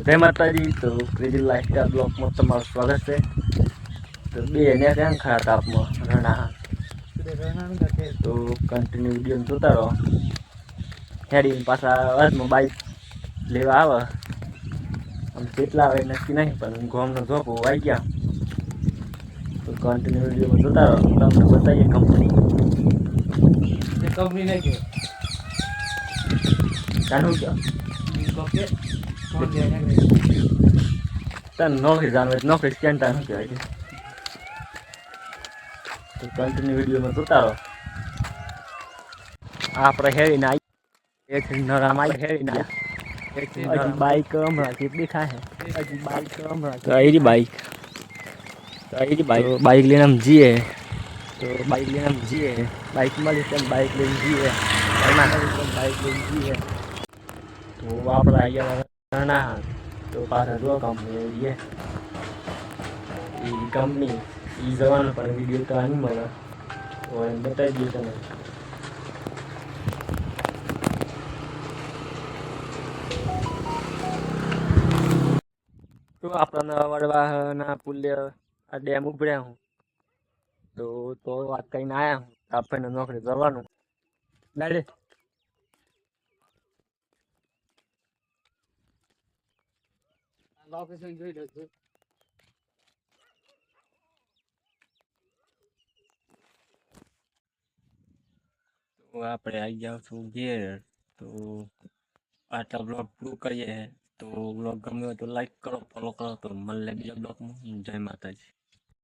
જય માતાજી. તો ક્રેઝી લાઈફસ્ટાઈલ બ્લોગમાં તમારું સ્વાગત છે. તો બે એને ક્યાં ખરા તાપમાં રણા તો કન્ટિન્યુ વિડીયો જોતા રહો. હેડી પાછા અર્થમાં બાઈક લેવા આવે. આમ કેટલા આવે નક્કી નહીં, પણ ગોમનો ધોકો આવી ગયા. તો કન્ટિન્યુ વિડીયોમાં જોતા રહો. તમને બતાવીએ કંપની નહીં ગયો જાણવું ક્યાં તને નોકરી જાણવે નોકરી સ્કેન ટાઈમ શું કહેવાય છે. તો કન્ટિન્યુ વિડીયોમાં જોતા રહો. આપણે હેરીને આવી એક નરામાં આવી હેરીને હજી બાઈક હમણાં કેટલી થાય હજી બાઈક હમણાં બાઈક લઈને આમ જઈએ. તો બાઈક લઈને આમ જઈએ, બાઈક મળી છે બાઈક લઈને જઈએ, બાઈક લઈને જઈએ. તો આપણે અહીંયા ના તો પાછા જો કંપની એ કંપની એ જવાનું પણ વિડીયો તો આની મળે તો એમ બતાવી દઈએ તમે. તો આપણા વડવાના પુલ્ય આ ડેમ ઉભર્યા હું તો વાત કરીને આયા હું આપણને નોકરી જવાનું દાડે. લોકેશન જોઈ લો છો. તો આપણે આવી જાવ છું ઘેર. તો આટલા બ્લોગ પૂરું કરીએ. તો બ્લોગ ગમ્યો તો લાઈક કરો, ફોલો કરો. તો મળે બીજા બ્લોગમાં. જય માતાજી.